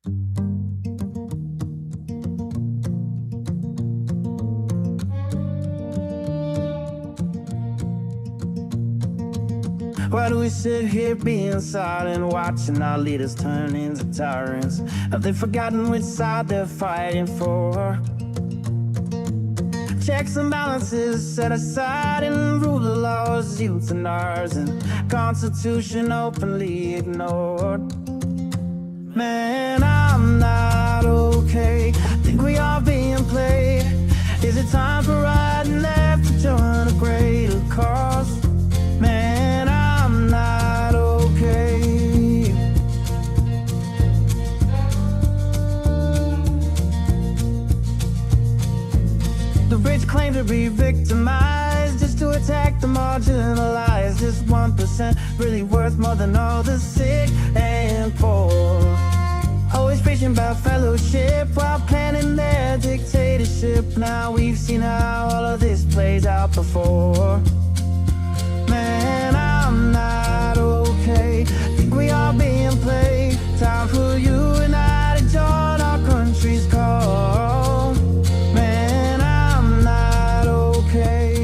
Why do we sit here being silent, watching our leaders turn into tyrants? Have they forgotten which side they're fighting for? Checks and balances set aside and rule of laws, youths and ours, and Constitution openly ignored. Man, I'm not okay. Think we are being played. Is it time for right and left to join a greater cause? Man, I'm not okay. The rich claim to be victimized just to attack the marginalized. Is 1% really worth more than all the sick and poor? Always preaching about fellowship while planning their dictatorship. Now we've seen how all of this plays out before. Man, I'm not okay. Think we are being played. Time for you and I to join our country's call. Man, I'm not okay.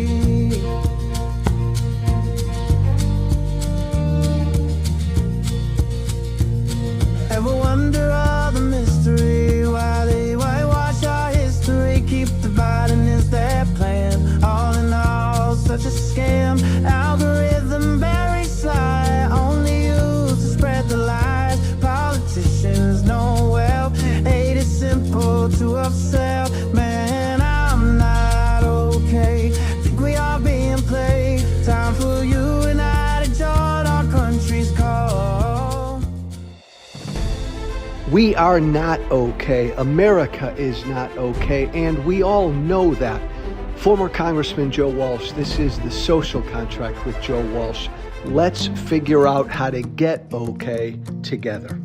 Ever wonder all the mystery? Why they whitewash our history? Keep dividing is their plan. All in all, such a scam. Algorithm very sly, only used to spread the lies. Politicians know well, hate is simple to upsell. Man, I'm not okay. Think we are being played. Time for you and I to join our country's call. We are not okay. America is not okay, and we all know that. Former Congressman Joe Walsh, this is the Social Contract with Joe Walsh. Let's figure out how to get okay together.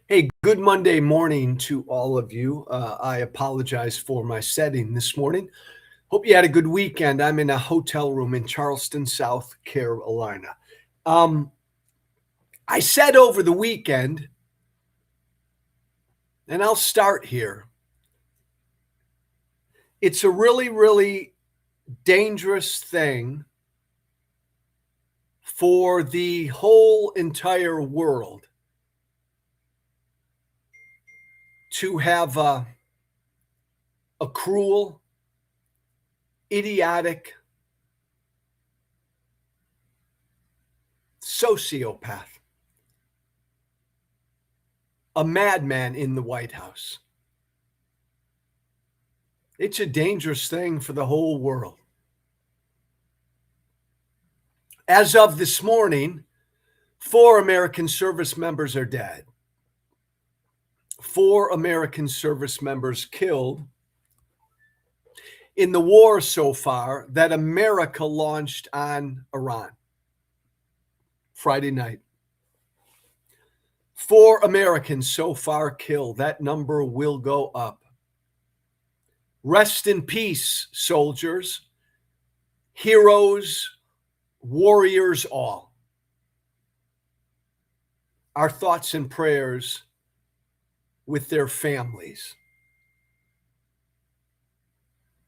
Hey, good Monday morning to all of you. I apologize for my setting this morning. Hope you had a good weekend. I'm in a hotel room in Charleston, South Carolina. I said over the weekend, and I'll start here, it's a really, really dangerous thing for the whole entire world to have a cruel, idiotic sociopath, a madman in the White House. It's a dangerous thing for the whole world. As of this morning, 4 American service members are dead. 4 American service members killed in the war so far that America launched on Iran Friday night. 4 Americans so far killed. That number will go up. Rest in peace, soldiers, heroes, warriors all. Our thoughts and prayers with their families.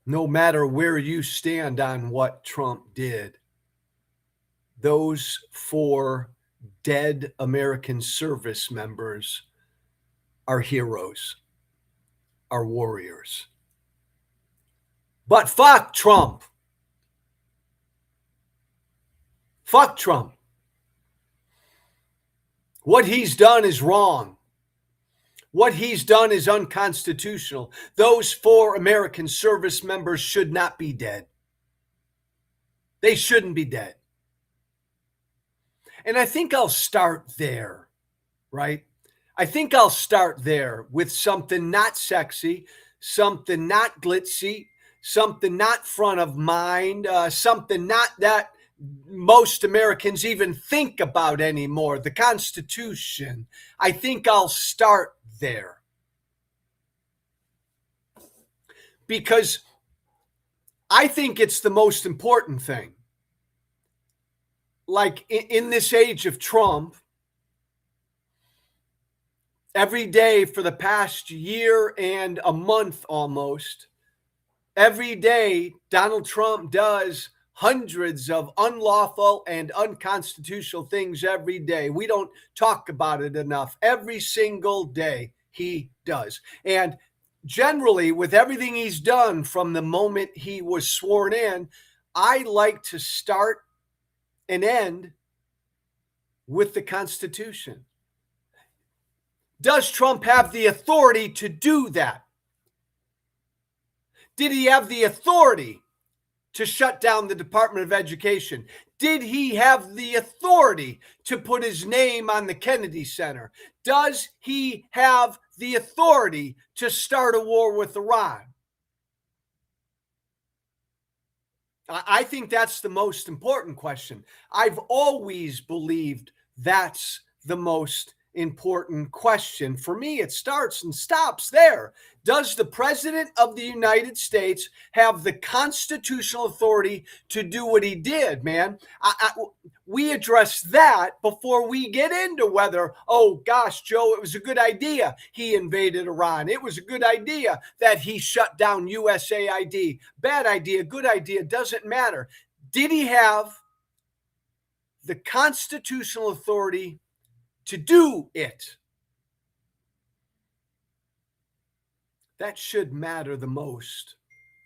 No matter where you stand on what Trump did, those 4 dead American service members are heroes, are warriors. But fuck Trump. Fuck Trump. What he's done is wrong. What he's done is unconstitutional. Those 4 American service members should not be dead. They shouldn't be dead. And I think I'll start there, right? I think I'll start there with something not sexy, something not glitzy, something not front of mind, something not that most Americans even think about anymore, the Constitution. I think I'll start there. Because I think it's the most important thing. Like in this age of Trump, every day for the past year and a month almost, every day Donald Trump does hundreds of unlawful and unconstitutional things every day. We don't talk about it enough. Every single day he does. And generally, with everything he's done from the moment he was sworn in, I like to start and end with the Constitution. Does Trump have the authority to do that? Did he have the authority to shut down the Department of Education? Did he have the authority to put his name on the Kennedy Center? Does he have the authority to start a war with Iran? I think that's the most important question. I've always believed that's the most important question. For me, it starts and stops there. Does the President of the United States have the constitutional authority to do what he did, man? We address that before we get into whether, oh gosh, Joe, it was a good idea he invaded Iran. It was a good idea that he shut down USAID. Bad idea, good idea, doesn't matter. Did he have the constitutional authority to do it? That should matter the most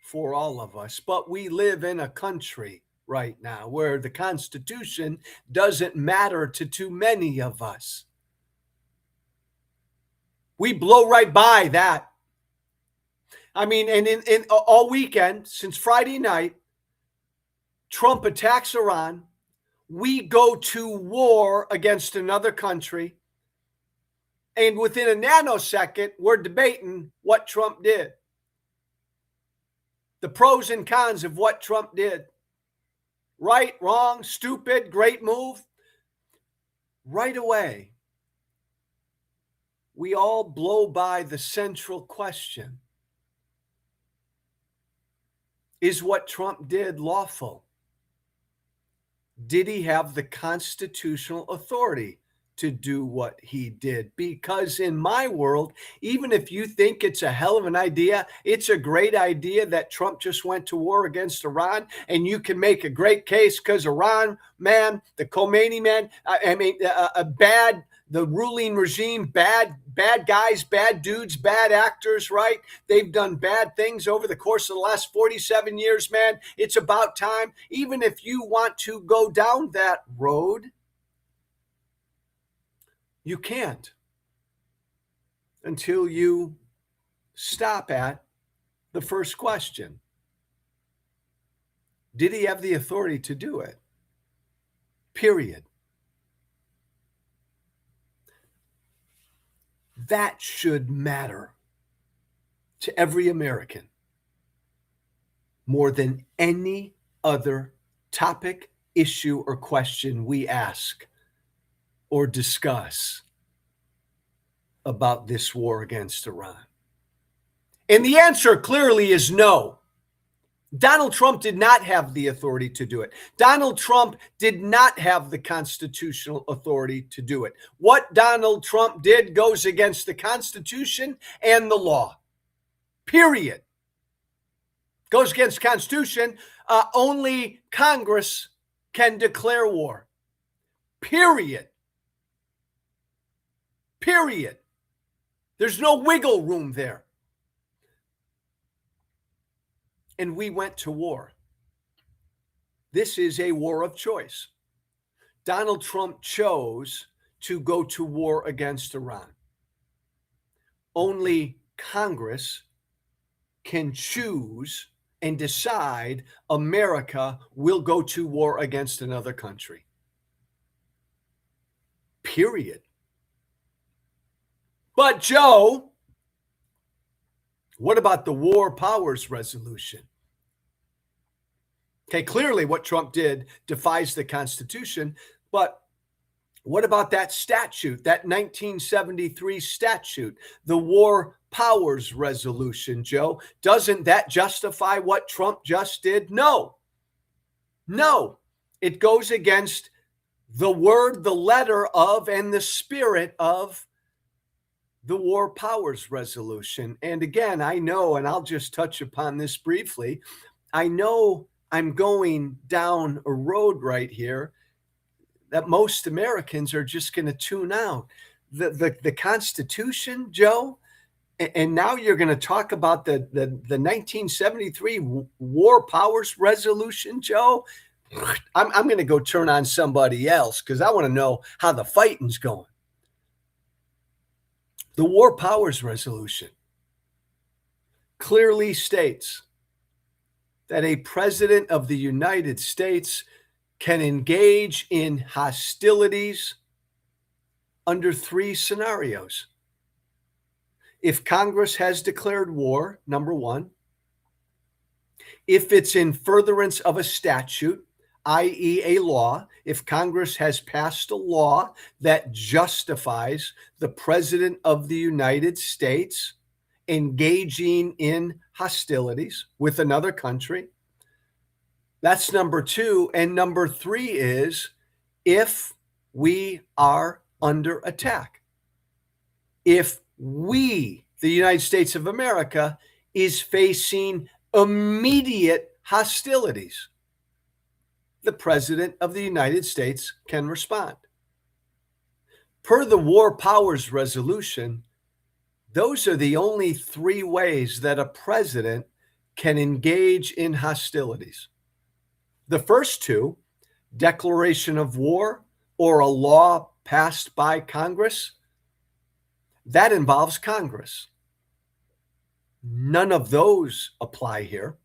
for all of us. But we live in a country right now where the Constitution doesn't matter to too many of us. We blow right by that. I mean, and in all weekend, since Friday night, Trump attacks Iran. We go to war against another country. And within a nanosecond, we're debating what Trump did. The pros and cons of what Trump did. Right, wrong, stupid, great move. Right away, we all blow by the central question. Is what Trump did lawful? Did he have the constitutional authority to do what he did? Because in my world, even if you think it's a hell of an idea, it's a great idea that Trump just went to war against Iran, and you can make a great case because Iran, man, the Khomeini man, the ruling regime, bad guys, bad dudes, bad actors, right? They've done bad things over the course of the last 47 years, man. It's about time. Even if you want to go down that road, you can't until you stop at the first question. Did he have the authority to do it? Period. That should matter to every American more than any other topic, issue, or question we ask or discuss about this war against Iran. And the answer clearly is no. Donald Trump did not have the authority to do it. Donald Trump did not have the constitutional authority to do it. What Donald Trump did goes against the Constitution and the law. Period. Goes against the Constitution. Only Congress can declare war. Period. Period. There's no wiggle room there. And we went to war. This is a war of choice. Donald Trump chose to go to war against Iran. Only Congress can choose and decide America will go to war against another country. Period. But Joe, what about the War Powers Resolution? Okay, clearly what Trump did defies the Constitution, but what about that statute, that 1973 statute, the War powers resolution, Joe. Doesn't that justify what Trump just did? No. No. It goes against the word, the letter of, and the spirit of the War Powers Resolution. And again, I know, and I'll just touch upon this briefly, I know I'm going down a road right here that most Americans are just going to tune out. The Constitution, Joe, and now you're going to talk about the 1973 War Powers Resolution, Joe. I'm going to go turn on somebody else because I want to know how the fighting's going. The War Powers Resolution clearly states that a president of the United States can engage in hostilities under 3 scenarios. If Congress has declared war, number 1, if it's in furtherance of a statute, i.e., a law, if Congress has passed a law that justifies the President of the United States engaging in hostilities with another country. That's number 2. And number 3 is if we are under attack. If we, the United States of America, is facing immediate hostilities, the President of the United States can respond. Per the War Powers Resolution, those are the only 3 ways that a president can engage in hostilities. The first 2, declaration of war or a law passed by Congress, that involves Congress. None of those apply here.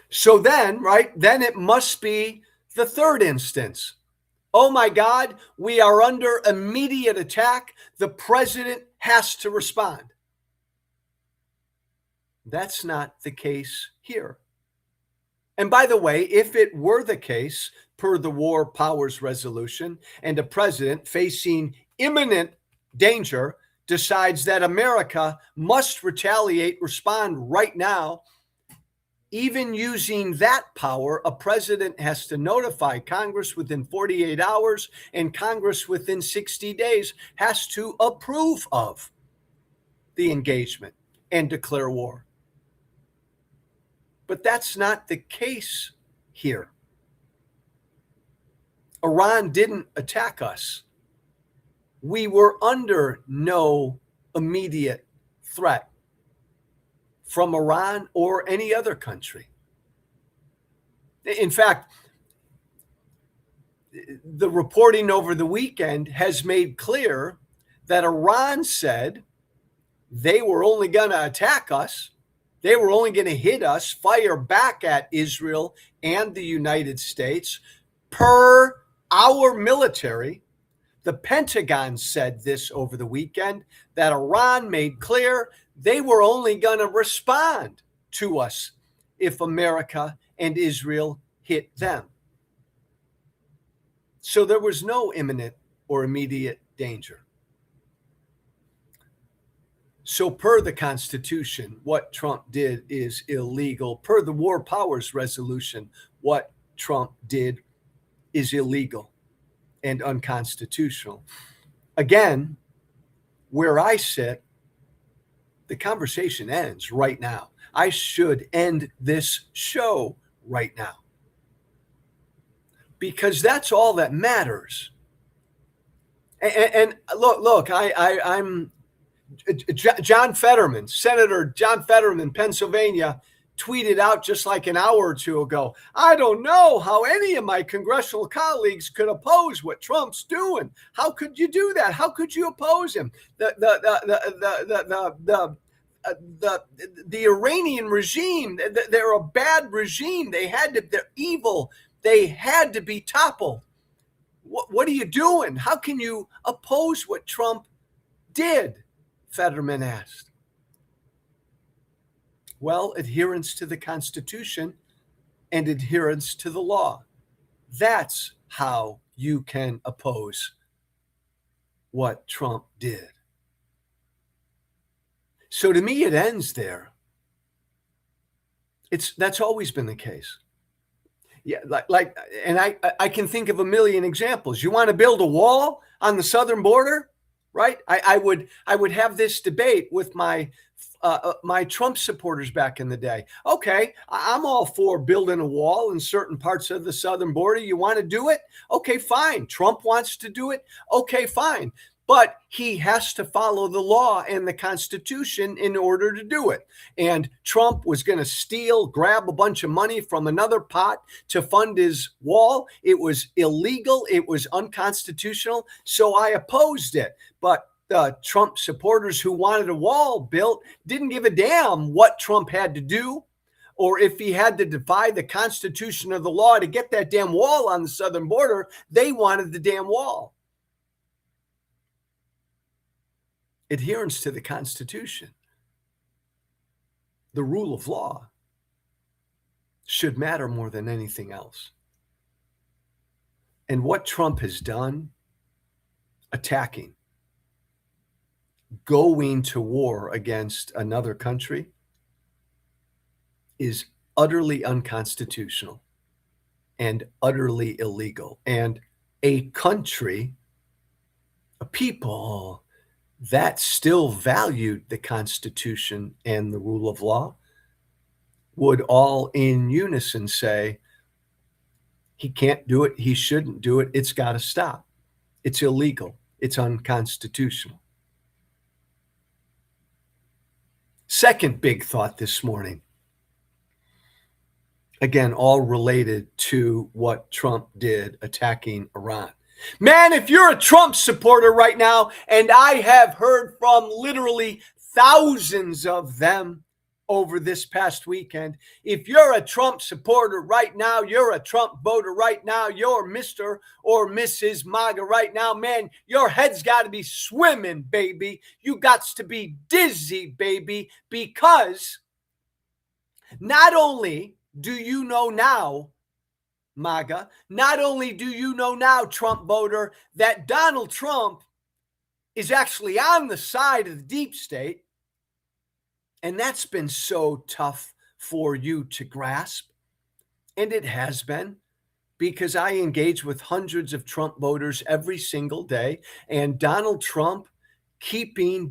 So then, right, then it must be the 3rd instance. Oh my God, we are under immediate attack. The president has to respond. That's not the case here. And by the way, if it were the case, per the War Powers Resolution, and a president facing imminent danger decides that America must retaliate, respond right now, even using that power, a president has to notify Congress within 48 hours, and Congress within 60 days has to approve of the engagement and declare war. But that's not the case here. Iran didn't attack us. We were under no immediate threat from Iran or any other country. In fact, the reporting over the weekend has made clear that Iran said they were only going to attack us. They were only going to hit us, fire back at Israel and the United States per our military. The Pentagon said this over the weekend, that Iran made clear they were only going to respond to us if America and Israel hit them. So there was no imminent or immediate danger. So per the Constitution, what Trump did is illegal. Per the War Powers Resolution, what Trump did is illegal and unconstitutional. Again, where I sit, the conversation ends right now. I should end this show right now, because that's all that matters. And look, I'm John Fetterman, Senator John Fetterman, Pennsylvania, tweeted out just like an hour or 2 ago, I don't know how any of my congressional colleagues could oppose what Trump's doing. How could you do that? How could you oppose him? The Iranian regime, they're a bad regime. They're evil. They had to be toppled. What are you doing? How can you oppose what Trump did? Fetterman asked. Well, adherence to the Constitution and adherence to the law. That's how you can oppose what Trump did. So to me, it ends there. That's always been the case. Yeah, and I can think of a million examples. You want to build a wall on the southern border, right? I would have this debate with my Trump supporters back in the day. Okay, I'm all for building a wall in certain parts of the southern border. You want to do it? Okay, fine. Trump wants to do it. Okay, fine. But he has to follow the law and the Constitution in order to do it. And Trump was going to grab a bunch of money from another pot to fund his wall. It was illegal. It was unconstitutional. So I opposed it. But the Trump supporters who wanted a wall built didn't give a damn what Trump had to do, or if he had to defy the Constitution or the law to get that damn wall on the southern border. They wanted the damn wall. Adherence to the Constitution, the rule of law, should matter more than anything else. And what Trump has done, attacking, going to war against another country, is utterly unconstitutional and utterly illegal. And a country, a people that still valued the Constitution and the rule of law would all in unison say, he can't do it, he shouldn't do it, it's got to stop. It's illegal, it's unconstitutional. Second big thought this morning, again, all related to what Trump did attacking Iran. Man, if you're a Trump supporter right now, and I have heard from literally thousands of them over this past weekend, if you're a Trump supporter right now, you're a Trump voter right now, you're Mr. or Mrs. MAGA right now, man, your head's got to be swimming, baby. You got to be dizzy, baby, because not only do you know now, MAGA, not only do you know now, Trump voter, that Donald Trump is actually on the side of the deep state, and that's been so tough for you to grasp, and it has been, because I engage with hundreds of Trump voters every single day, and Donald Trump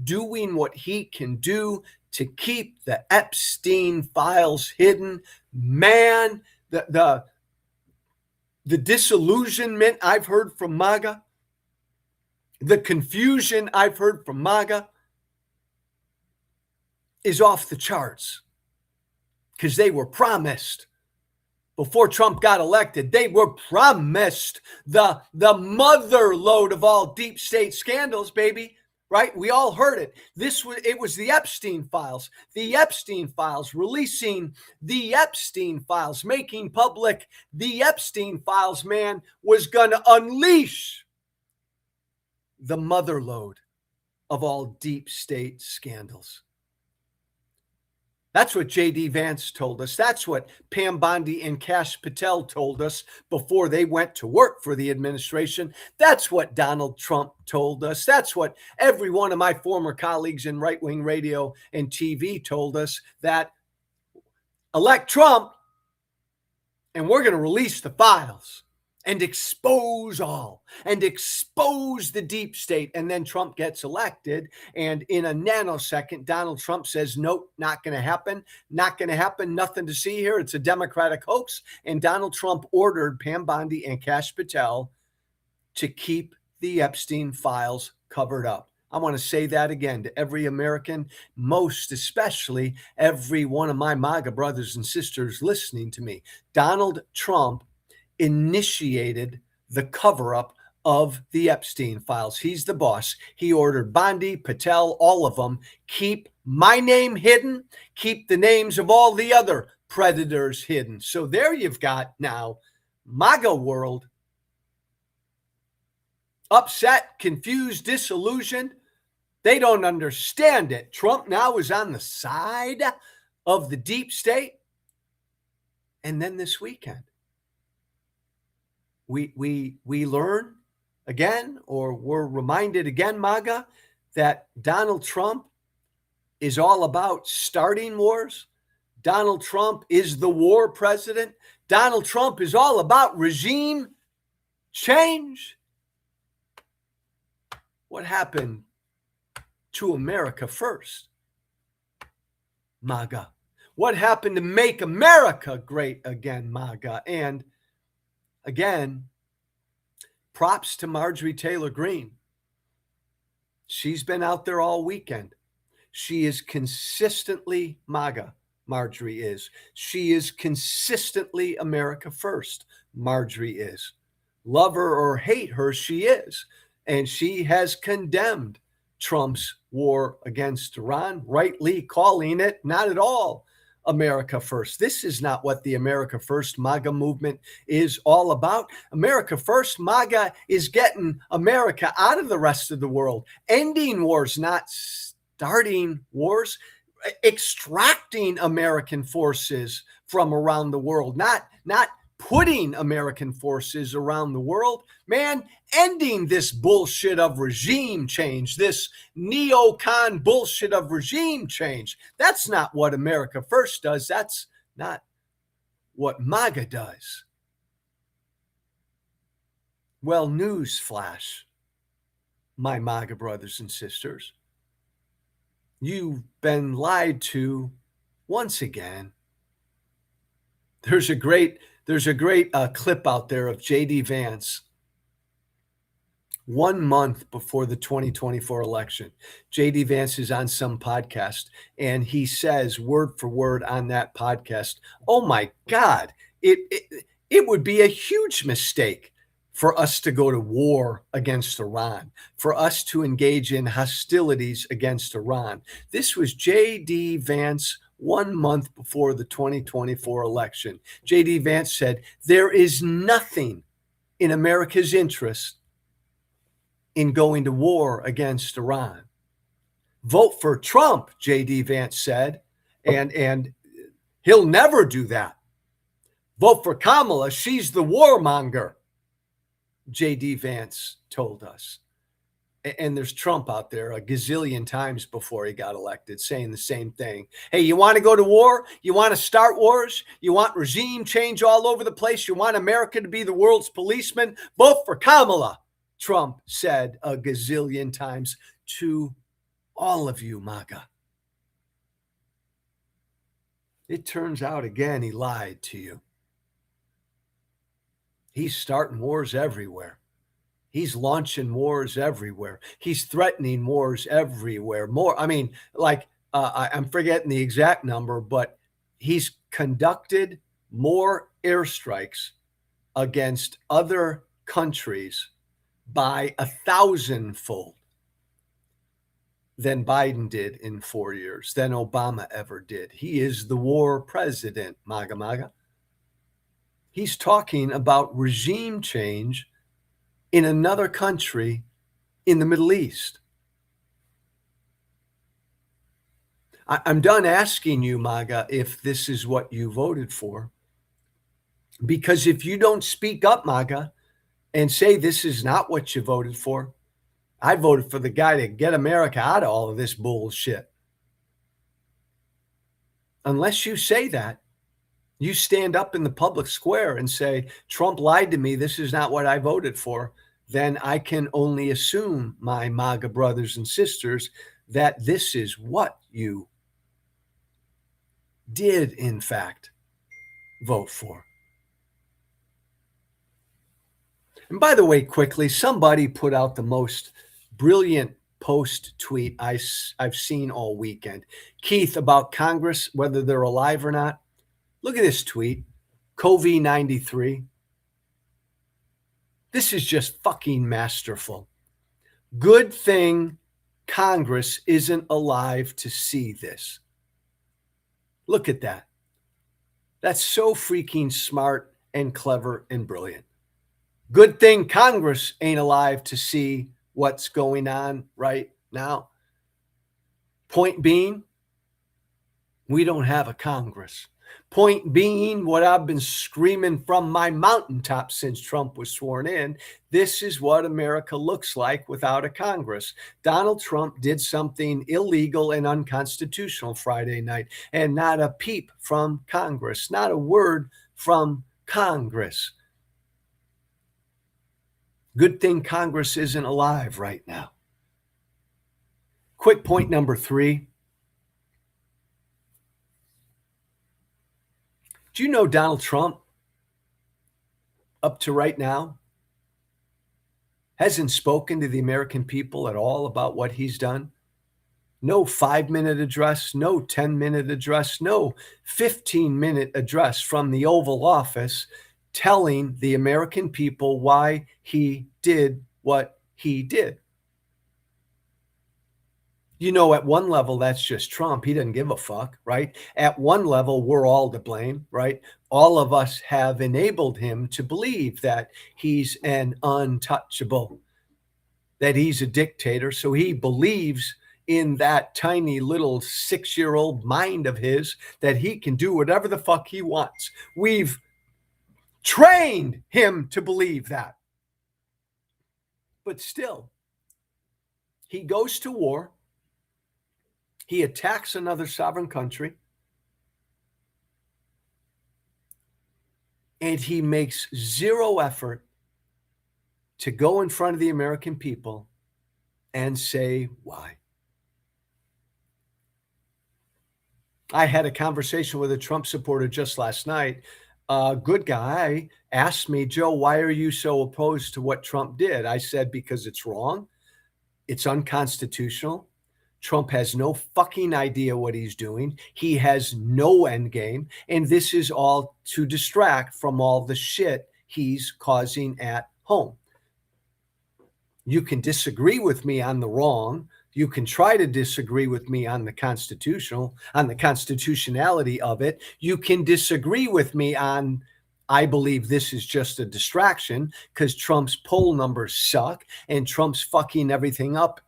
doing what he can do to keep the Epstein files hidden. Man, the disillusionment I've heard from MAGA, the confusion I've heard from MAGA is off the charts, because they were promised before Trump got elected. They were promised the mother lode of all deep state scandals, baby. Right? We all heard it. It was the Epstein files. The Epstein files, releasing the Epstein files, making public the Epstein files, man, was going to unleash the mother lode of all deep state scandals. That's what J.D. Vance told us. That's what Pam Bondi and Kash Patel told us before they went to work for the administration. That's what Donald Trump told us. That's what every one of my former colleagues in right-wing radio and TV told us, that elect Trump and we're going to release the files and expose the deep state. And then Trump gets elected, and in a nanosecond, Donald Trump says, nope, not going to happen. Not going to happen. Nothing to see here. It's a Democratic hoax. And Donald Trump ordered Pam Bondi and Kash Patel to keep the Epstein files covered up. I want to say that again to every American, most especially every one of my MAGA brothers and sisters listening to me. Donald Trump initiated the cover-up of the Epstein files. He's the boss. He ordered Bondi, Patel, all of them, keep my name hidden, keep the names of all the other predators hidden. So there you've got now MAGA world, upset, confused, disillusioned. They don't understand it. Trump now is on the side of the deep state. And then this weekend, we learn again, or we're reminded again, MAGA, that Donald Trump is all about starting wars. Donald Trump is the war president. Donald Trump is all about regime change. What happened to America first? MAGA. What happened to make America great again? MAGA. And again, props to Marjorie Taylor Greene. She's been out there all weekend. She is consistently MAGA. Marjorie is. She is consistently America first. Marjorie is. Love her or hate her, she is. And she has condemned Trump's war against Iran, rightly calling it not at all America first. This is not what the America First MAGA movement is all about. America First MAGA is getting America out of the rest of the world, ending wars, not starting wars, extracting American forces from around the world, not putting American forces around the world, man, ending this bullshit of regime change, this neocon bullshit of regime change. That's not what America First does. That's not what MAGA does. Well, news flash, my MAGA brothers and sisters. You've been lied to once again. There's a great clip out there of J.D. Vance 1 month before the 2024 election. J.D. Vance is on some podcast, and he says word for word on that podcast, oh my God, it would be a huge mistake for us to go to war against Iran, for us to engage in hostilities against Iran. This was J.D. Vance 1 month before the 2024 election. J.D. Vance said, there is nothing in America's interest in going to war against Iran. Vote for Trump, J.D. Vance said, and he'll never do that. Vote for Kamala, she's the warmonger, J.D. Vance told us. And there's Trump out there a gazillion times before he got elected saying the same thing. Hey, you want to go to war? You want to start wars? You want regime change all over the place? You want America to be the world's policeman? Vote for Kamala, Trump said a gazillion times to all of you, MAGA. It turns out again, he lied to you. He's starting wars everywhere. He's launching wars everywhere. He's threatening wars everywhere. More, I mean, I'm forgetting the exact number, but he's conducted more airstrikes against other countries by 1,000-fold than Biden did in 4 years, than Obama ever did. He is the war president, MAGA, MAGA. He's talking about regime change in another country in the Middle East. I'm done asking you, MAGA, if this is what you voted for. Because if you don't speak up, MAGA, and say this is not what you voted for, I voted for the guy to get America out of all of this bullshit. Unless you say that, you stand up in the public square and say, Trump lied to me, this is not what I voted for, then I can only assume, my MAGA brothers and sisters, that this is what you did, in fact, vote for. And by the way, quickly, somebody put out the most brilliant post tweet I've seen all weekend. Keith, about Congress, whether they're alive or not. Look at this tweet, Covey93. This is just fucking masterful. Good thing Congress isn't alive to see this. Look at that. That's so freaking smart and clever and brilliant. Good thing Congress ain't alive to see what's going on right now. Point being, we don't have a Congress. Point being, what I've been screaming from my mountaintop since Trump was sworn in, this is what America looks like without a Congress. Donald Trump did something illegal and unconstitutional Friday night, and not a peep from Congress, not a word from Congress. Good thing Congress isn't alive right now. Quick point number 3. Do you know Donald Trump, up to right now, hasn't spoken to the American people at all about what he's done? No 5-minute address, no 10-minute address, no 15-minute address from the Oval Office telling the American people why he did what he did. You know, at one level, that's just Trump. He doesn't give a fuck, right? At one level, we're all to blame, right? All of us have enabled him to believe that he's an untouchable, that he's a dictator. So he believes in that tiny little 6-year-old mind of his that he can do whatever the fuck he wants. We've trained him to believe that. But still, he goes to war. He attacks another sovereign country, and he makes zero effort to go in front of the American people and say why. I had a conversation with a Trump supporter just last night. A good guy asked me, Joe, why are you so opposed to what Trump did? I said, because it's wrong. It's unconstitutional. Trump has no fucking idea what he's doing. He has no end game. And this is all to distract from all the shit he's causing at home. You can disagree with me on the wrong. You can try to disagree with me on the constitutionality of it. You can disagree with me on, I believe this is just a distraction because Trump's poll numbers suck and Trump's fucking everything up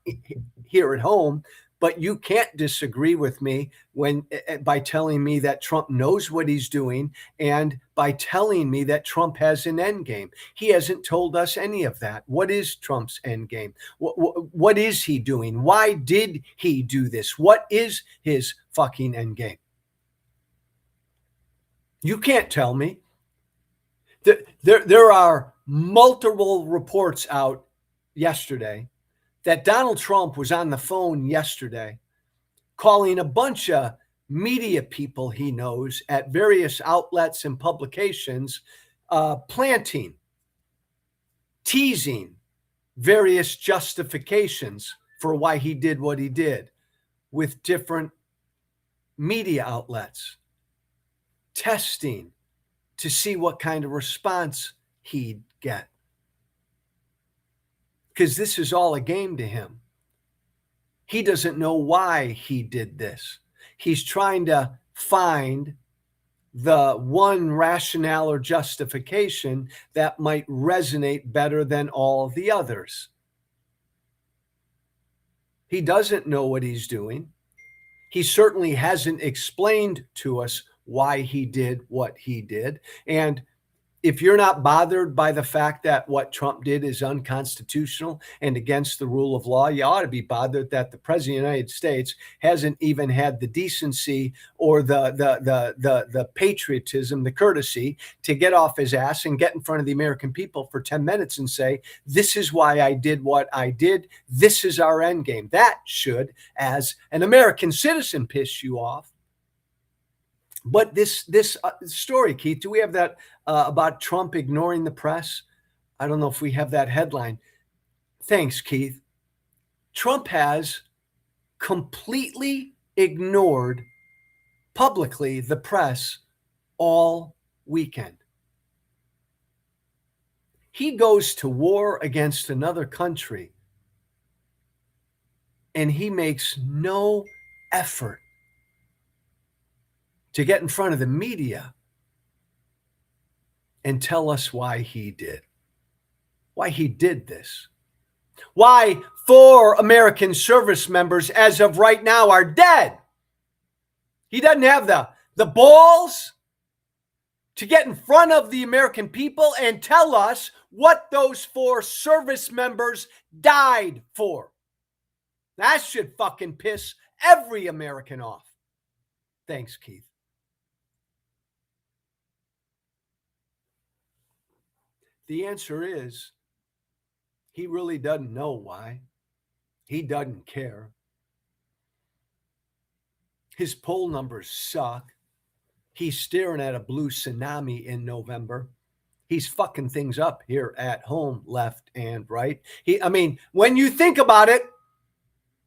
here at home. But you can't disagree with me by telling me that Trump knows what he's doing and by telling me that Trump has an end game. He hasn't told us any of that. What is Trump's end game? What is he doing? Why did he do this? What is his fucking end game? You can't tell me. There are multiple reports out yesterday that Donald Trump was on the phone yesterday calling a bunch of media people he knows at various outlets and publications, planting, teasing various justifications for why he did what he did with different media outlets, testing to see what kind of response he'd get. Because this is all a game to him. He doesn't know why he did this. He's trying to find the one rationale or justification that might resonate better than all the others. He doesn't know what he's doing. He certainly hasn't explained to us why he did what he did. And if you're not bothered by the fact that what Trump did is unconstitutional and against the rule of law, you ought to be bothered that the president of the United States hasn't even had the decency or the patriotism, the courtesy to get off his ass and get in front of the American people for 10 minutes and say, this is why I did what I did. This is our end game. That should, as an American citizen, piss you off. But this story, Keith, do we have that about Trump ignoring the press? I don't know if we have that headline. Thanks, Keith. Trump has completely ignored publicly the press all weekend. He goes to war against another country, and he makes no effort to get in front of the media and tell us why he did this. Why 4 American service members as of right now are dead. He doesn't have the balls to get in front of the American people and tell us what those 4 service members died for. That should fucking piss every American off. Thanks, Keith. The answer is he really doesn't know why. He doesn't care. His poll numbers suck. He's staring at a blue tsunami in November. He's fucking things up here at home, left and right. When you think about it,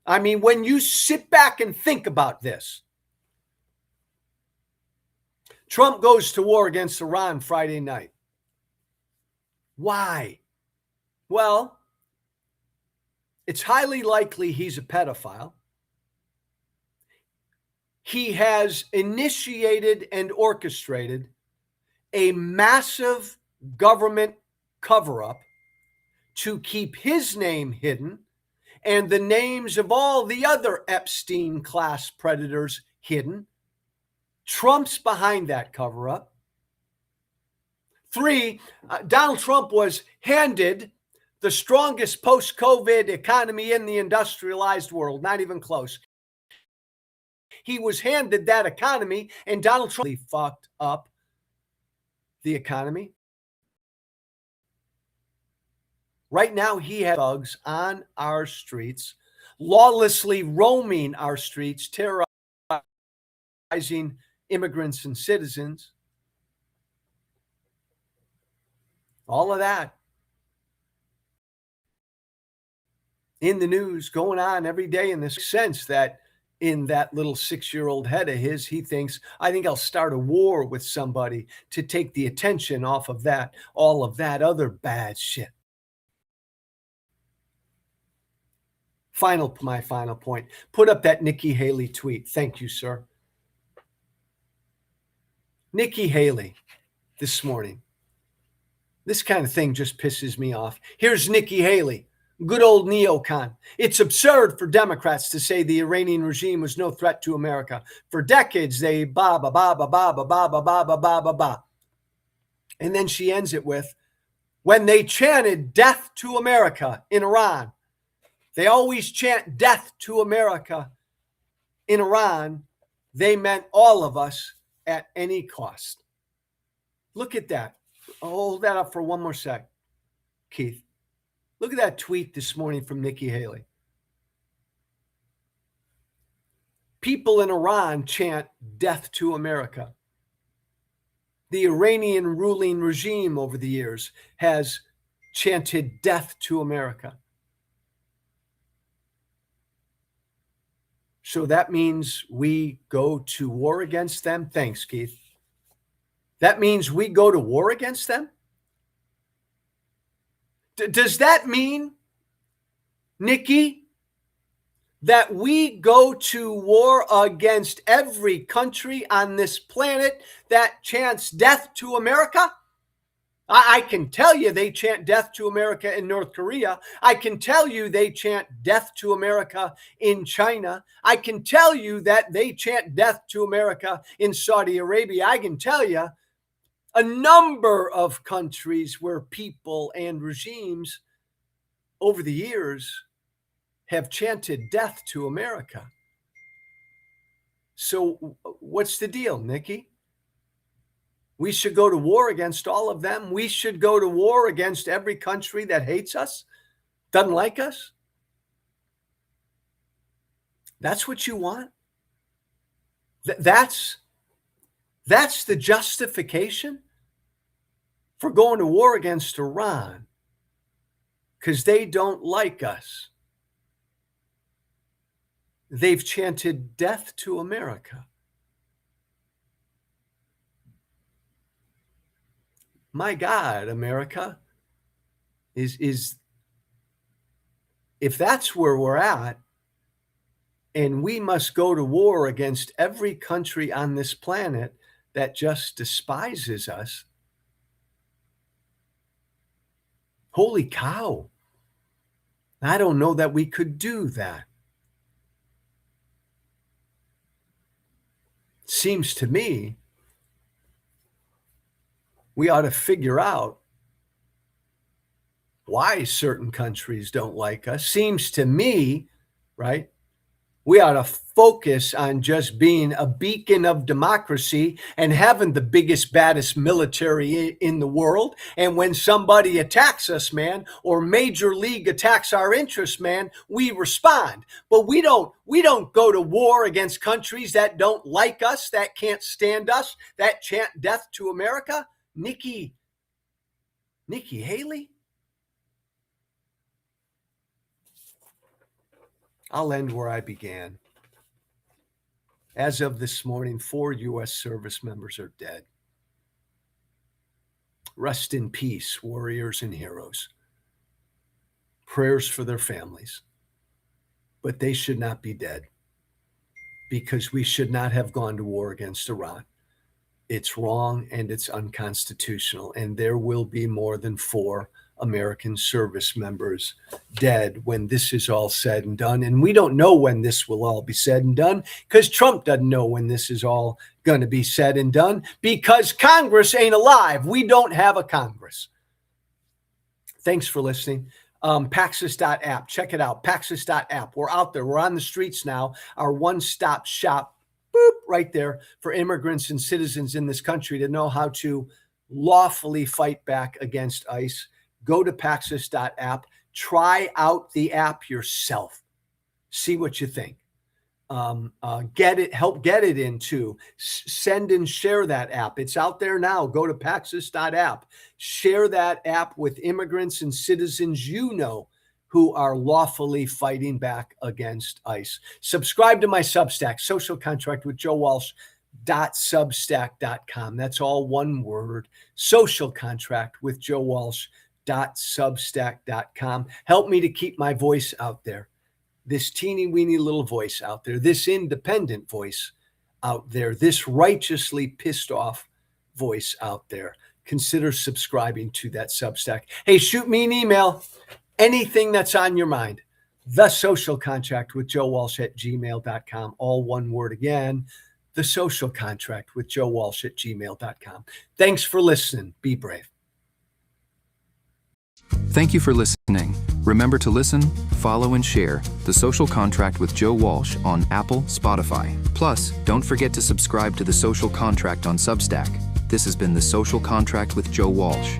when you sit back and think about this, Trump goes to war against Iran Friday night. Why? Well, it's highly likely he's a pedophile. He has initiated and orchestrated a massive government cover-up to keep his name hidden and the names of all the other Epstein class predators hidden. Trump's behind that cover-up. 3, Donald Trump was handed the strongest post-COVID economy in the industrialized world, not even close. He was handed that economy, and Donald Trump fucked up the economy. Right now, he has thugs on our streets, lawlessly roaming our streets, terrorizing immigrants and citizens. All of that in the news, going on every day, in this sense that in that little 6-year-old head of his, he thinks, I think I'll start a war with somebody to take the attention off of that, all of that other bad shit. My final point. Put up that Nikki Haley tweet. Thank you, sir. Nikki Haley this morning. This kind of thing just pisses me off. Here's Nikki Haley, good old neocon. It's absurd for Democrats to say the Iranian regime was no threat to America. For decades, they ba ba ba ba ba ba ba ba ba ba ba ba ba. And then she ends it with, when they chanted death to America in Iran, they always chant death to America in Iran. They meant all of us at any cost. Look at that. I'll hold that up for one more sec, Keith. Look at that tweet this morning from Nikki Haley. People in Iran chant death to America. The Iranian ruling regime over the years has chanted death to America. So that means we go to war against them? Thanks, Keith. That means we go to war against them? Does that mean, Nikki, that we go to war against every country on this planet that chants death to America? I can tell you they chant death to America in North Korea. I can tell you they chant death to America in China. I can tell you that they chant death to America in Saudi Arabia. I can tell you a number of countries where people and regimes over the years have chanted death to America. So what's the deal, Nikki? We should go to war against all of them. We should go to war against every country that hates us, doesn't like us. That's what you want? That's the justification for going to war against Iran, because they don't like us. They've chanted death to America. My God, America, is if that's where we're at, and we must go to war against every country on this planet that just despises us, holy cow, I don't know that we could do that. seems to me we ought to figure out why certain countries don't like us. Seems to me, right? We ought to focus on just being a beacon of democracy and having the biggest, baddest military in the world. And when somebody attacks us, man, or Major League attacks our interests, man, we respond. But we don't go to war against countries that don't like us, that can't stand us, that chant death to America. Nikki Haley? I'll end where I began. As of this morning, 4 U.S. service members are dead. Rest in peace, warriors and heroes. Prayers for their families. But they should not be dead, because we should not have gone to war against Iran. It's wrong and it's unconstitutional, and there will be more than 4 American service members dead when this is all said and done. And we don't know when this will all be said and done, because Trump doesn't know when this is all going to be said and done, because Congress ain't alive. We don't have a Congress. Thanks for listening. Paxos.app. Check it out. Paxos.app. We're out there. We're on the streets now. Our one-stop shop, boop, right there for immigrants and citizens in this country to know how to lawfully fight back against ICE. Go to Paxos.app. Try out the app yourself. See what you think. Get it. Help get it in too. Send and share that app. It's out there now. Go to Paxos.app. Share that app with immigrants and citizens you know who are lawfully fighting back against ICE. Subscribe to my Substack, Social Contract with Joe Walsh.substack.com. That's all one word. Social Contract with Joe Walsh.substack.com. Help me to keep my voice out there. This teeny weeny little voice out there, this independent voice out there, this righteously pissed off voice out there. Consider subscribing to that Substack. Hey, shoot me an email. Anything that's on your mind. The Social Contract with Joe Walsh@gmail.com. All one word again. The Social Contract with Joe Walsh@gmail.com. Thanks for listening. Be brave. Thank you for listening. Remember to listen, follow, and share The Social Contract with Joe Walsh on Apple, Spotify. Plus, don't forget to subscribe to The Social Contract on Substack. This has been The Social Contract with Joe Walsh.